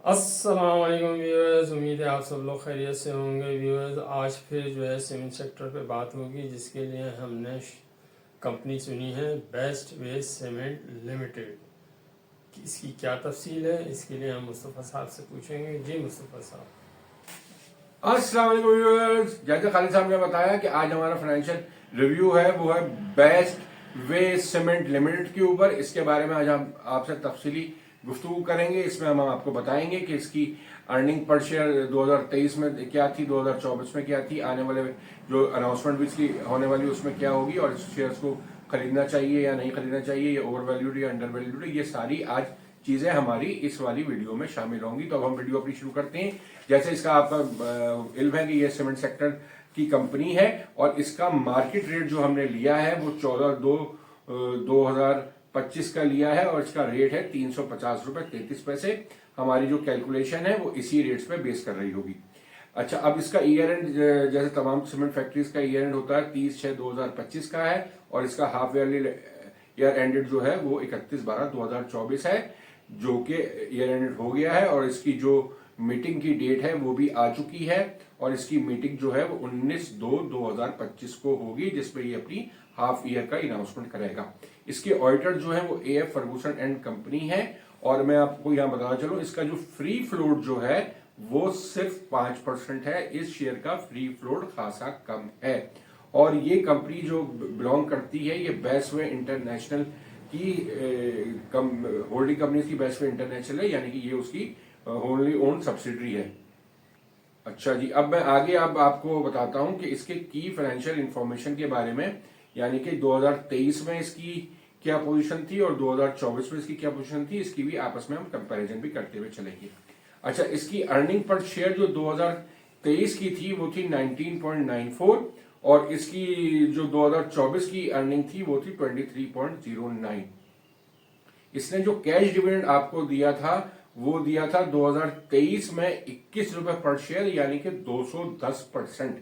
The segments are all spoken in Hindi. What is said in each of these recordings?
अस्सलाम वालेकुम व्यूअर्स, उम्मीद है आप सब लोग खैरियत से होंगे। व्यूअर्स, आज फिर जो है सीमेंट सेक्टर पे बात होगी, जिसके लिए हमने कंपनी चुनी है बेस्ट वे सीमेंट लिमिटेड। इसकी क्या तफसील है, इसके लिए हम मुस्तफ़ा साहब से पूछेंगे। जी मुस्तफ़ा साहब। अस्सलाम वालेकुम व्यूअर्स, जैसे खालिद साहब ने बताया कि आज हमारा फाइनेंशियल रिव्यू है वो है बेस्ट वे सीमेंट लिमिटेड के ऊपर। इसके बारे में आज हम आपसे तफसीली गुफ्तगू करेंगे। इसमें हम आपको बताएंगे कि इसकी अर्निंग पर शेयर 2023 में क्या थी, 2024 में क्या थी, आने वाले जो अनाउंसमेंट भी इसकी होने वाली उसमें क्या होगी, और इस शेयर्स को खरीदना चाहिए या नहीं खरीदना चाहिए, ये ओवर वैल्यूड या अंडर वैल्यूड, ये सारी आज चीजें हमारी इस वाली वीडियो में शामिल होंगी। तो अब हम वीडियो अपनी शुरू करते हैं। जैसे इसका आपका इल्म है कि ये सीमेंट सेक्टर की कंपनी है और इसका मार्केट रेट जो हमने लिया है वो 14/2/2025 का लिया है और इसका रेट है 350 रुपए 33 पैसे। हमारी जो कैलकुलेशन है वो इसी रेट्स पे बेस कर रही होगी। अच्छा, अब इसका ईयर एंड जैसे तमाम सीमेंट फैक्ट्रीज का ईयर एंड होता है 30/6/2025 का है और इसका हाफ ईयरली ईयर एंडेड जो है वो 31/12/2024 है, जो कि ईयर एंडेड हो गया है। और इसकी जो मीटिंग की डेट है वो भी आ चुकी है और इसकी मीटिंग जो है वो 19/2/2025 को होगी, जिसपे ये अपनी हाफ ईयर का अनाउंसमेंट करेगा। इसके ऑडिटर जो है वो AF फर्गूसन एंड कंपनी है। और मैं आपको यहाँ बताना चलूं, इसका जो फ्री फ्लोट जो है वो सिर्फ 5% है। इस शेयर का फ्री फ्लोट खासा कम है और ये कंपनी जो बिलोंग करती है ये बेस्टवे इंटरनेशनल की होल्डिंग कंपनी की बेस्टवे इंटरनेशनल है, यानी कि ये उसकी होनली ओन सब्सिडरी है। अच्छा जी, अब मैं आगे अब आपको बताता हूं कि इसके की फाइनेंशियल इंफॉर्मेशन के बारे में, यानी कि 2023 में इसकी क्या पोजीशन थी और 2024 में इसकी क्या पोजीशन थी, इसकी भी आपस में हम कंपैरिजन भी करते हुए चलेंगे। अच्छा, इसकी अर्निंग पर शेयर जो 2023 की थी वो थी 19.94 और इसकी जो 2024 की अर्निंग थी वो थी 23.09। इसने जो कैश डिविडेंड आपको दिया था वो दिया था 2023 में 21 रुपए पर शेयर, यानी कि 210%।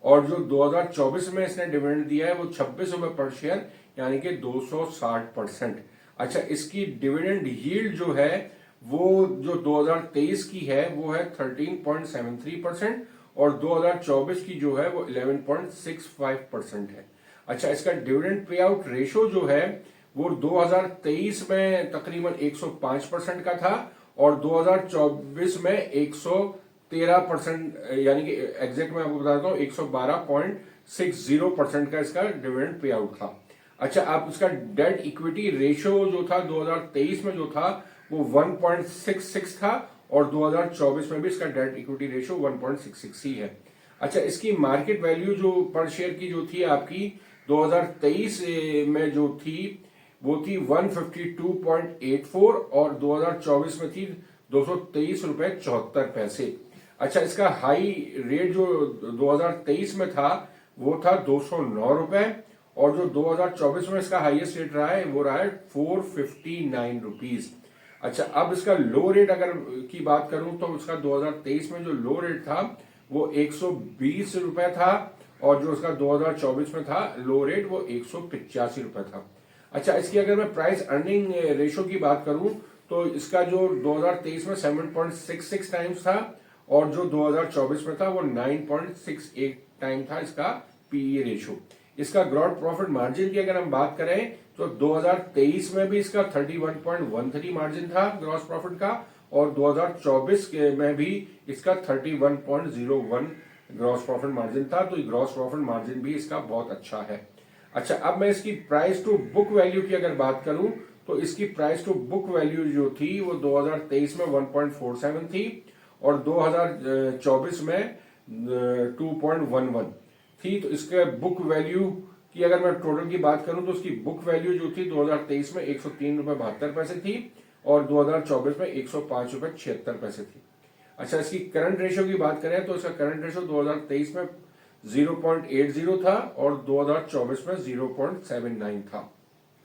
और जो 2024 में इसने डिविडेंड दिया है वो 26 रुपए पर शेयर, यानी कि 260%। अच्छा, इसकी डिविडेंड यील्ड जो है वो जो 2023 की है वो है 13.73% और 2024 की जो है वो 11.65% है। अच्छा, इसका डिविडेंड पे आउट रेशो जो है वो 2023 में तकरीबन 105% का था और 2024 में 113%, यानी कि एग्जैक्ट मैं आपको बताता हूँ 112.60% का इसका डिविडेंड पे आउट था। अच्छा, आप इसका डेट इक्विटी रेशियो जो था 2023 में जो था वो 1.66 था और 2024 में भी इसका डेट इक्विटी रेशियो 1.66 ही है। अच्छा, इसकी मार्केट वैल्यू जो पर शेयर की जो थी आपकी 2023 में जो थी वो थी 152.84 और 2024 में थी 223 रुपए 74 पैसे। अच्छा, इसका हाई रेट जो 2023 में था वो था 209 रुपए और जो 2024 में इसका हाईएस्ट रेट रहा है वो रहा है 459 रुपीज। अच्छा, अब इसका लो रेट अगर की बात करूं तो उसका 2023 में जो लो रेट था वो 120 रुपए था और जो उसका 2024 में था लो रेट वो 185 रुपए था। अच्छा, इसकी अगर मैं प्राइस अर्निंग रेशो की बात करूं तो इसका जो 2023 में 7.66 टाइम्स था और जो 2024 में था वो 9.68 टाइम था इसका पीई रेशो। इसका ग्रॉस प्रॉफिट मार्जिन की अगर हम बात करें तो 2023 में भी इसका 31.13 मार्जिन था ग्रॉस प्रॉफिट का और 2024 में भी इसका 31.01 ग्रॉस प्रॉफिट मार्जिन था। तो ग्रॉस प्रॉफिट मार्जिन भी इसका बहुत अच्छा है। अच्छा, अब मैं इसकी प्राइस टू बुक वैल्यू की अगर बात करूं तो इसकी प्राइस टू बुक वैल्यू जो थी वो 2023 में 1.47 थी और 2024 में 2.11 थी। तो इसके बुक वैल्यू की अगर मैं टोटल की बात करूं तो उसकी बुक वैल्यू जो थी 2023 में 103 रुपए 72 पैसे थी और 2024 में 105 रुपए 76 पैसे थी। अच्छा, इसकी करंट रेशियो की बात करें तो इसका करंट रेशियो 2023 में 0.80 था और 2024 में 0.79 था।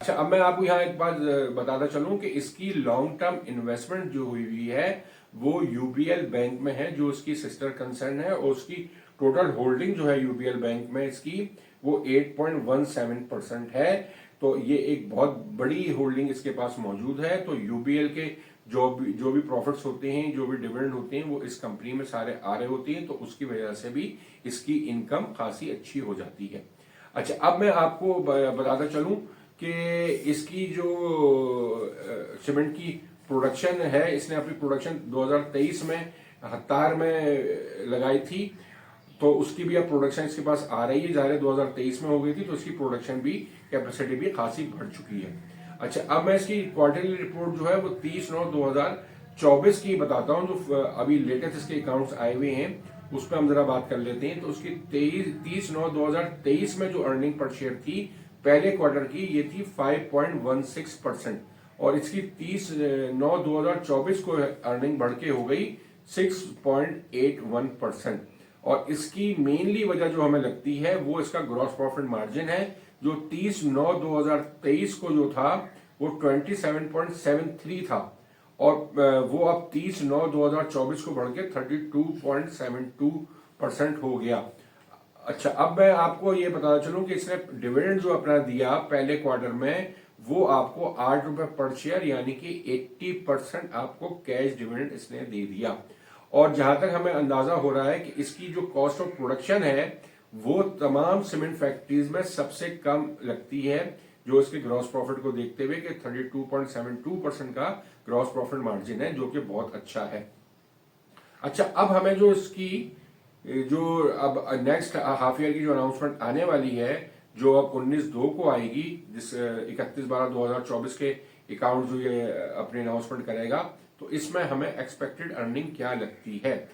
अच्छा, अब मैं आपको यहाँ एक बात बताता चलूं कि इसकी लॉन्ग टर्म इन्वेस्टमेंट जो हुई है वो यूबीएल बैंक में है, जो उसकी सिस्टर कंसर्न है, और उसकी टोटल होल्डिंग जो है यूबीएल बैंक में इसकी वो 8.17% है। तो ये एक बहुत बड़ी होल्डिंग इसके पास मौजूद है। तो यूबीएल के जो भी प्रॉफिट्स होते हैं, जो भी डिविडेंड होते हैं, वो इस कंपनी में सारे आ रहे होते हैं, तो उसकी वजह से भी इसकी इनकम खासी अच्छी हो जाती है। अच्छा, अब मैं आपको बताता चलूं कि इसकी जो सीमेंट की प्रोडक्शन है, इसने अपनी प्रोडक्शन 2023 में हत्तार में लगाई थी, तो उसकी भी अब प्रोडक्शन इसके पास आ रही है। ज़ाहिर 2023 में हो गई थी, तो इसकी प्रोडक्शन भी, कैपेसिटी भी खासी बढ़ चुकी है। अच्छा, अब मैं इसकी क्वार्टरली रिपोर्ट जो है वो 30/9/2024 की बताता हूं, जो अभी लेटेस्ट इसके अकाउंट्स आए हुए हैं उस पर हम जरा बात कर लेते हैं। तो उसकी 30/9/2023 में जो अर्निंग पर शेयर थी पहले क्वार्टर की, ये थी 5.16%, और इसकी 30/9/2024 को अर्निंग बढ़ के हो गई 6.81%। और इसकी मेनली वजह जो हमें लगती है वो इसका ग्रॉस प्रॉफिट मार्जिन है, जो 30/9/2023 को जो था वो 27.73 था, और वो अब 30/9/2024 को बढ़ के 32.72% हो गया। अच्छा, अब मैं आपको ये बताना चलूं कि इसने डिविडेंड जो अपना दिया पहले क्वार्टर में, वो आपको 8 रुपए पर शेयर, यानी कि 80% आपको कैश डिविडेंड इसने दे दिया। और जहां तक हमें अंदाजा हो रहा है कि इसकी जो कॉस्ट ऑफ प्रोडक्शन है वो तमाम सीमेंट फैक्ट्रीज में सबसे कम लगती है, जो इसके ग्रॉस प्रॉफिट को देखते हुए कि 32.72% का ग्रॉस प्रॉफिट मार्जिन है, जो कि बहुत अच्छा है। अच्छा, अब हमें जो इसकी जो अब नेक्स्ट हाफ ईयर की जो अनाउंसमेंट आने वाली है, जो अब 19/2 को आएगी, जिस 31/12/2024 के अकाउंट जो ये अपनी अनाउंसमेंट करेगा, तो इसमें हमें एक्सपेक्टेड अर्निंग क्या लगती है।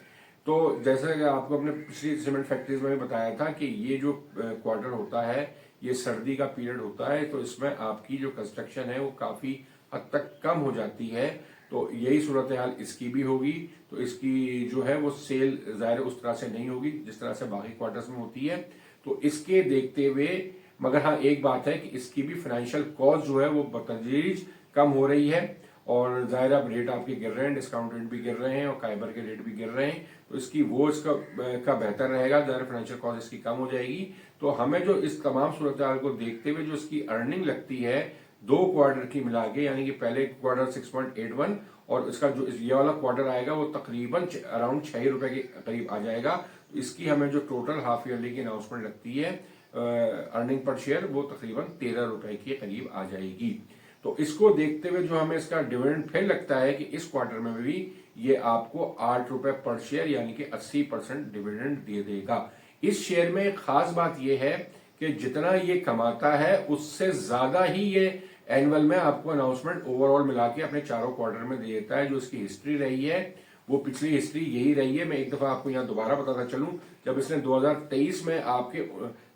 तो जैसे कि आपको अपने पिछली सीमेंट फैक्ट्रीज में बताया था कि ये जो क्वार्टर होता है ये सर्दी का पीरियड होता है, तो इसमें आपकी जो कंस्ट्रक्शन है वो काफी हद तक कम हो जाती है। तो यही सूरत हाल इसकी भी होगी। तो इसकी जो है वो सेल ज़ाहिर उस तरह से नहीं होगी जिस तरह से बाकी क्वार्टर्स में होती है। तो इसके देखते हुए, मगर हाँ एक बात है कि इसकी भी फाइनेंशियल कॉस्ट जो है वो बतदरीज कम हो रही है, और ज़ाहिर अब रेट आपके गिर रहे हैं, डिस्काउंट रेट भी गिर रहे हैं और काइबर के रेट भी गिर रहे हैं, तो इसकी वो इसका बेहतर रहेगा, ज़ाहिर फाइनेंशियल कॉस्ट इसकी कम हो जाएगी। तो हमें जो इस तमाम सूरत हाल को देखते हुए जो इसकी अर्निंग लगती है 2 क्वार्टर की मिला के, यानी कि पहले क्वार्टर 6.81 और इसका जो ये वाला क्वार्टर आएगा वो तकरीबन अराउंड 6 रुपए के करीब आ जाएगा। तो इसकी हमें जो टोटल हाफ ईयरली की अनाउंसमेंट लगती है अर्निंग पर शेयर, वो तकरीबन 13 रुपए के करीब आ जाएगी। तो इसको देखते हुए जो हमें इसका डिविडेंड फिर लगता है कि इस क्वार्टर में भी ये आपको 8 रुपए पर शेयर, यानी कि 80% डिविडेंड दे देगा। इस शेयर में एक खास बात यह है कि जितना ये कमाता है उससे ज्यादा ही ये एनुअल में आपको अनाउंसमेंट ओवरऑल मिला के अपने चारों क्वार्टर में दे देता है। जो इसकी हिस्ट्री रही है वो पिछली हिस्ट्री यही रही है। मैं एक दफा आपको यहाँ दोबारा बताता चलूं, जब इसने 2023 में आपके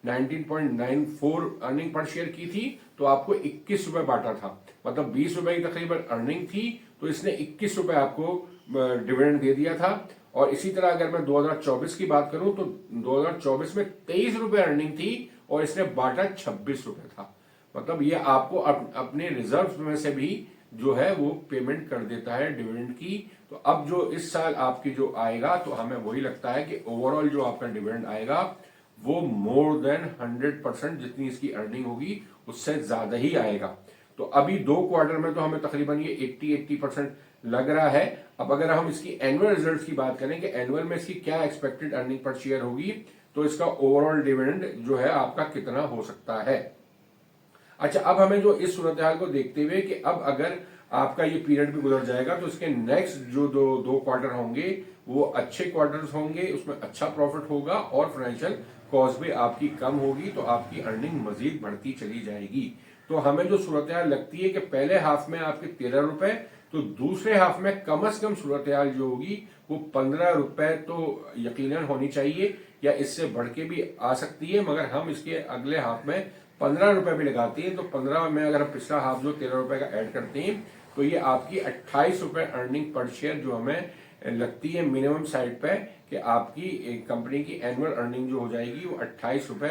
19.94 अर्निंग पर शेयर की थी, तो आपको 21 रुपए बांटा था, मतलब 20 रुपए की तकरीबन अर्निंग थी, तो इसने 21 रुपए आपको डिविडेंड दे दिया था। और इसी तरह अगर मैं 2024 की बात करूं तो 2024 में 23 रुपए अर्निंग थी और इसने बांटा 26 रुपए था। मतलब ये आपको अपने रिजर्व में से भी जो है वो पेमेंट कर देता है डिविडेंड की। तो अब जो इस साल आपकी जो आएगा, तो हमें वही लगता है कि ओवरऑल जो आपका डिविडेंड आएगा वो मोर देन 100% जितनी इसकी अर्निंग होगी उससे ज्यादा ही आएगा। तो अभी 2 क्वार्टर में तो हमें तकरीबन ये 80% लग रहा है। अब अगर हम इसकी एनुअल रिजल्ट्स की बात करें कि एनुअल में इसकी क्या एक्सपेक्टेड अर्निंग पर शेयर होगी, तो इसका ओवरऑल डिविडेंड जो है आपका कितना हो सकता है। अच्छा, अब हमें जो इस सूरत हाल को देखते हुए कि अब अगर आपका ये पीरियड भी गुजर जाएगा तो इसके नेक्स्ट जो दो क्वार्टर होंगे वो अच्छे क्वार्टर्स होंगे, उसमें अच्छा प्रॉफिट होगा और फाइनेंशियल कॉस्ट भी आपकी कम होगी, तो आपकी अर्निंग मजीद बढ़ती चली जाएगी। तो हमें जो सूरत हाल लगती है कि पहले हाफ में आपके 13 रुपए, तो दूसरे हाफ में कम से कम सूरत हाल जो होगी वो 15 रुपए तो यकीनन होनी चाहिए, या इससे बढ़ के भी आ सकती है। मगर हम इसके अगले हाफ में 15 रुपए भी लगाते हैं, तो 15 में अगर हम पिछला हाफ जो 13 रुपए का ऐड करते हैं, तो ये आपकी 28 रुपए अर्निंग पर शेयर जो हमें लगती है मिनिमम साइड पे कि आपकी कंपनी की एनुअल अर्निंग जो हो जाएगी वो 28 रुपए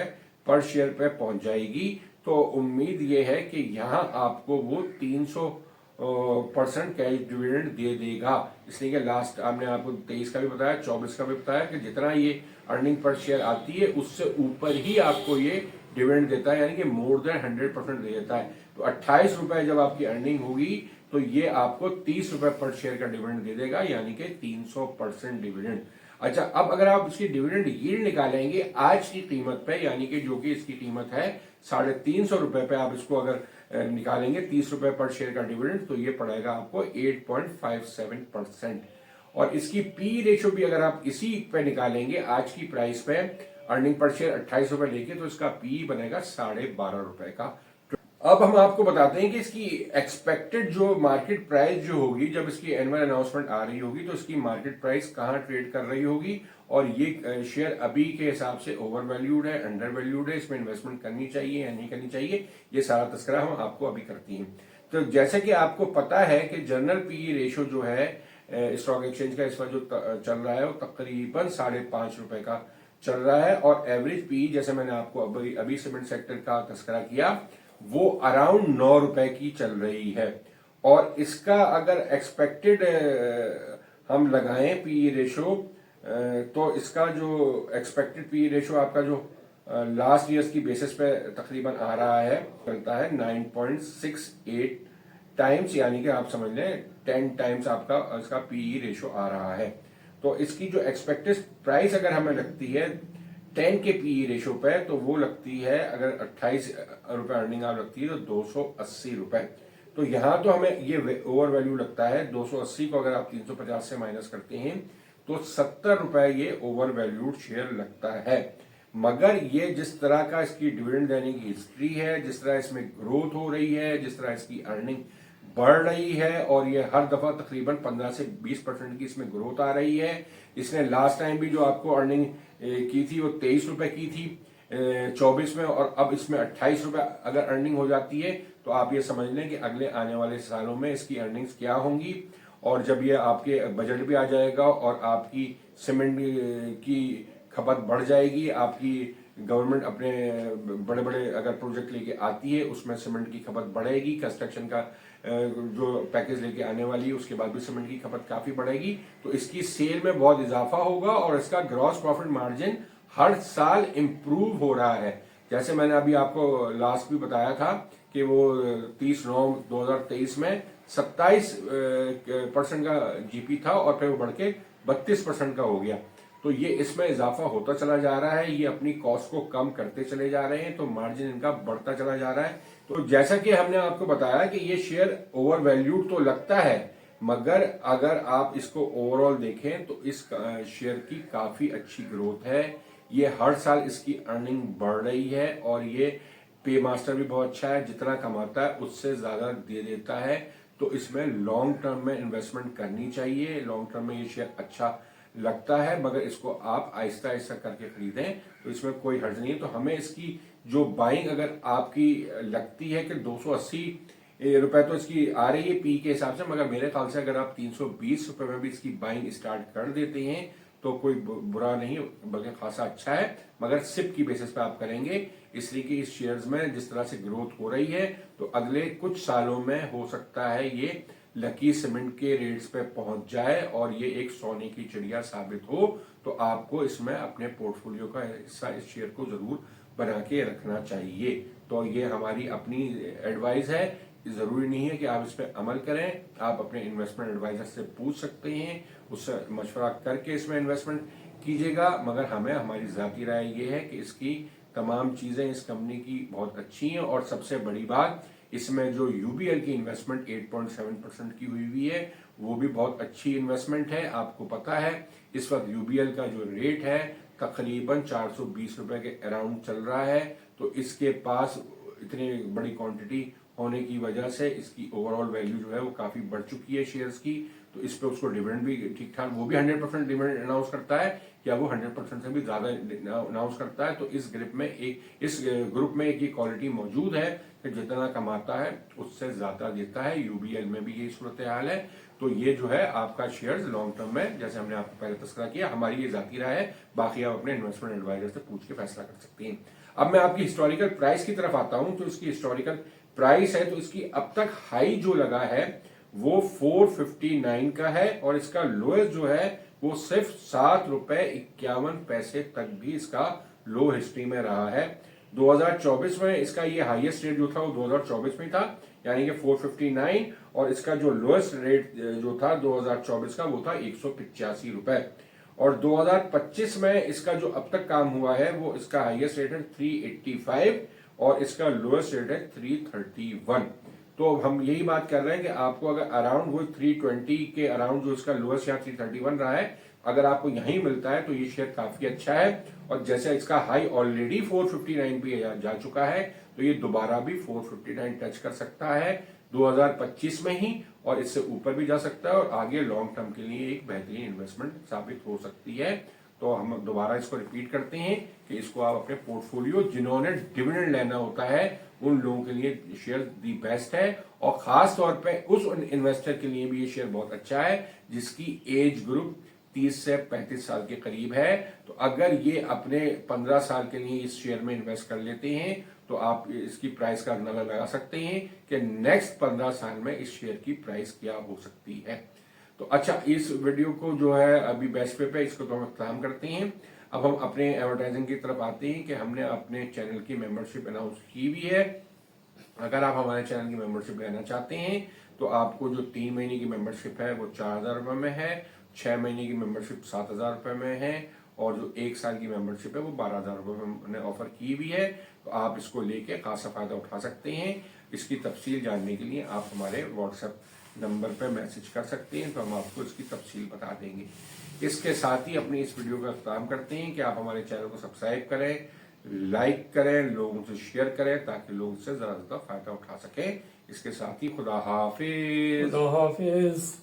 पर शेयर पे पहुंच जाएगी। तो उम्मीद ये है कि यहाँ आपको वो 300% कैश डिविडेंड दे देगा। इसलिए कि लास्ट हमने आपको 23 का भी बताया, 24 का भी बताया कि जितना ये अर्निंग पर शेयर आती है उससे ऊपर ही आपको ये डिविडेंड देता है, यानी कि मोर देन 100% दे देता है। तो 28 रुपए जब आपकी अर्निंग होगी तो ये आपको 30 रुपए पर शेयर का डिविडेंड दे देगा, यानी कि 300% डिविडेंड। अच्छा, अब अगर आप इसकी डिविडेंड यील्ड निकालेंगे आज की कीमत पे, यानी कि जो कि इसकी कीमत है 350 रुपए पे, आप इसको अगर निकालेंगे 30 रुपए पर शेयर का डिविडेंड, तो ये पड़ेगा आपको 8.57%। और इसकी पी रेशो भी अगर आप इसी पे निकालेंगे आज की प्राइस पे, अर्निंग पर शेयर 28 रुपए लेके, तो इसका पी बनेगा 12.5 रुपए का। अब हम आपको बताते हैं कि इसकी एक्सपेक्टेड जो मार्केट प्राइस जो होगी, जब इसकी एनुअल अनाउंसमेंट आ रही होगी, तो इसकी मार्केट प्राइस कहां ट्रेड कर रही होगी, और ये शेयर अभी के हिसाब से ओवर वैल्यूड है, अंडर वैल्यूड है, इसमें इन्वेस्टमेंट करनी चाहिए या नहीं करनी चाहिए, ये सारा तस्करा हम आपको अभी करती हैं। तो जैसे कि आपको पता है कि जनरल पीई रेशो जो है स्टॉक एक्सचेंज का इस वक्त जो चल रहा है वो तकरीबन 5.5 रुपए का चल रहा है, और एवरेज पीई जैसे मैंने आपको अभी सीमेंट सेक्टर का तस्करा किया वो अराउंड 9 रुपए की चल रही है। और इसका अगर एक्सपेक्टेड हम लगाएं पीई रेशो, तो इसका जो एक्सपेक्टेड पीई रेशो आपका जो लास्ट ईयर्स की बेसिस पे तकरीबन आ रहा है, चलता है 9.68 टाइम्स, यानी कि आप समझ लें 10 टाइम्स आपका इसका पीई रेशो आ रहा है। तो इसकी जो एक्सपेक्टेड प्राइस अगर हमें लगती है 10 के पीई रेशो पे, तो वो लगती है अगर 28 रुपए अर्निंग आप लगती है तो 280 रुपए। तो यहां तो हमें ये ओवर वैल्यू लगता है। 280 को अगर आप 350 से माइनस करते हैं तो 70 रुपए ये ओवर वैल्यूड शेयर लगता है। मगर ये जिस तरह का इसकी डिविडेंड देने की हिस्ट्री है, जिस तरह इसमें ग्रोथ हो रही है, जिस तरह इसकी अर्निंग बढ़ रही है, और ये हर दफा तकरीबन 15 से 20% की इसमें ग्रोथ आ रही है। इसने लास्ट टाइम भी जो आपको अर्निंग की थी वो 23 रुपए की थी 24 में, और अब इसमें 28 रुपए अगर अर्निंग हो जाती है, तो आप ये समझ लें कि अगले आने वाले सालों में इसकी अर्निंग्स क्या होंगी। और जब ये आपके बजट भी आ जाएगा और आपकी सीमेंट की खपत बढ़ जाएगी, आपकी गवर्नमेंट अपने बड़े बड़े अगर प्रोजेक्ट लेके आती है उसमें सीमेंट की खपत बढ़ेगी, कंस्ट्रक्शन का जो पैकेज लेके आने वाली है उसके बाद भी सीमेंट की खपत काफी बढ़ेगी, तो इसकी सेल में बहुत इजाफा होगा और इसका ग्रॉस प्रॉफिट मार्जिन हर साल इंप्रूव हो रहा है। जैसे मैंने अभी आपको लास्ट भी बताया था कि वो 30/9/2023 में 27% का जीपी था और फिर वो बढ़ के 32% का हो गया। तो ये इसमें इजाफा होता चला जा रहा है, ये अपनी कॉस्ट को कम करते चले जा रहे हैं, तो मार्जिन इनका बढ़ता चला जा रहा है। तो जैसा कि हमने आपको बताया कि ये शेयर ओवर वैल्यूड तो लगता है, मगर अगर आप इसको ओवरऑल देखें तो इस शेयर की काफी अच्छी ग्रोथ है। ये हर साल इसकी अर्निंग बढ़ रही है और ये पे मास्टर भी बहुत अच्छा है, जितना कमाता है उससे ज्यादा दे देता है। तो इसमें लॉन्ग टर्म में इन्वेस्टमेंट करनी चाहिए। लॉन्ग टर्म में ये शेयर अच्छा लगता है, मगर इसको आप आहिस्ता आहिस्ता करके खरीदें तो इसमें कोई हर्ज नहीं है। तो हमें इसकी जो बाइंग अगर आपकी लगती है कि 280 रुपए तो इसकी आ रही है पी के हिसाब से, मगर मेरे ख्याल से अगर आप 320 रुपए में भी इसकी बाइंग स्टार्ट कर देते हैं तो कोई बुरा नहीं, बल्कि खासा अच्छा है, मगर सिप की बेसिस पे आप करेंगे, इसलिए कि इस शेयर्स में जिस तरह से ग्रोथ हो रही है तो अगले कुछ सालों में हो सकता है ये लकी सीमेंट के रेट्स पे पहुंच जाए और ये एक सोने की चिड़िया साबित हो। तो आपको इसमें अपने पोर्टफोलियो का हिस्सा इस शेयर को जरूर बना के रखना चाहिए। तो ये हमारी अपनी एडवाइस है, जरूरी नहीं है कि आप इस पर अमल करें। आप अपने इन्वेस्टमेंट एडवाइजर से पूछ सकते हैं, उससे मशवरा करके इसमें इन्वेस्टमेंट कीजिएगा, मगर हमें हमारी जाती राय ये है कि इसकी तमाम चीजें इस कंपनी की बहुत अच्छी हैं। और सबसे बड़ी बात, इसमें जो यूबीएल की इन्वेस्टमेंट 8.7% की हुई है वो भी बहुत अच्छी इन्वेस्टमेंट है। आपको पता है इस वक्त यूबीएल का जो रेट है तकरीबन 420 रुपए के अराउंड चल रहा है। तो इसके पास इतनी बड़ी क्वांटिटी होने की वजह से इसकी ओवरऑल वैल्यू जो है वो काफी बढ़ चुकी है शेयर्स की। तो इस पे उसको डिविडेंड भी ठीक ठाक, वो भी 100% डिविडेंड अनाउंस करता है, या वो 100% से भी ज्यादा अनाउंस करता है। तो इस ग्रुप में एक ये क्वालिटी मौजूद है कि जितना कमाता है उससे ज्यादा देता है। यूबीएल में भी यही सूरत हाल है। तो ये जो है आपका शेयर्स लॉन्ग टर्म में, जैसे हमने आपको पहले तस्करा किया, हमारी ये जाती राय है, बाकी आप अपने इन्वेस्टमेंट एडवाइजर से पूछ के फैसला कर सकते हैं। अब मैं आपकी हिस्टोरिकल प्राइस की तरफ आता हूं। तो इसकी हिस्टोरिकल प्राइस है तो इसकी अब तक हाई जो लगा है वो 459 का है, और इसका लोएस्ट जो है वो सिर्फ 7.51 तक भी इसका लो हिस्ट्री में रहा है। 2024 में इसका ये हाईएस्ट रेट जो था वो 2024 में था, यानी कि 459, और इसका जो लोएस्ट रेट जो था 2024 का वो था 185 रुपए, और 2025 में इसका जो अब तक काम हुआ है वो इसका हाईएस्ट रेट है 385 और इसका लोएस्ट रेट है 331। तो हम यही बात कर रहे हैं कि आपको अगर अराउंड वो 320 के अराउंड जो इसका लोएस्ट या 331 रहा है, अगर आपको यहीं मिलता है तो ये शेयर काफी अच्छा है। और जैसे इसका हाई ऑलरेडी 459 पे जा चुका है, तो ये दोबारा भी 459 टच कर सकता है 2025 में ही, और इससे ऊपर भी जा सकता है और आगे लॉन्ग टर्म के लिए एक बेहतरीन इन्वेस्टमेंट साबित हो सकती है। तो हम दोबारा इसको रिपीट करते हैं कि इसको आप अपने पोर्टफोलियो, जिन्होंने डिविडेंड लेना होता है उन लोगों के लिए शेयर दी बेस्ट है, और खास तौर पे उस इन्वेस्टर के लिए भी ये शेयर बहुत अच्छा है जिसकी एज ग्रुप 30 से 35 साल के करीब है। तो अगर ये अपने 15 साल के लिए इस शेयर में इन्वेस्ट कर लेते हैं तो आप इसकी प्राइस का अंदाजा लगा सकते हैं कि नेक्स्ट 15 साल में इस शेयर की प्राइस क्या हो सकती है। तो अच्छा, इस वीडियो को जो है अभी बेस्ट पे इसको तो हम खत्म करते हैं। अब हम अपने एडवर्टाइजिंग की तरफ आते हैं कि हमने अपने चैनल की मेंबरशिप अनाउंस की भी है। अगर आप हमारे चैनल की मेंबरशिप लेना चाहते हैं तो आपको जो 3 महीने की मेंबरशिप है वो 4000 रुपए में है, 6 महीने की मेंबरशिप 7000 रुपए में है, और जो 1 साल की मेंबरशिप है वो 12000 रुपए में हमने ऑफर की भी है। तो आप इसको लेके खासा फायदा उठा सकते हैं। इसकी तफसील जानने के लिए आप हमारे व्हाट्सएप नंबर पर मैसेज कर सकते हैं, तो हम आपको इसकी तफसील बता देंगे। इसके साथ ही अपनी इस वीडियो का काम करते हैं कि आप हमारे चैनल को सब्सक्राइब करें, लाइक करें, लोगों से शेयर करें ताकि लोग इससे ज्यादा फायदा उठा सकें। इसके साथ ही खुदा हाफिज। खुदा हाफिज।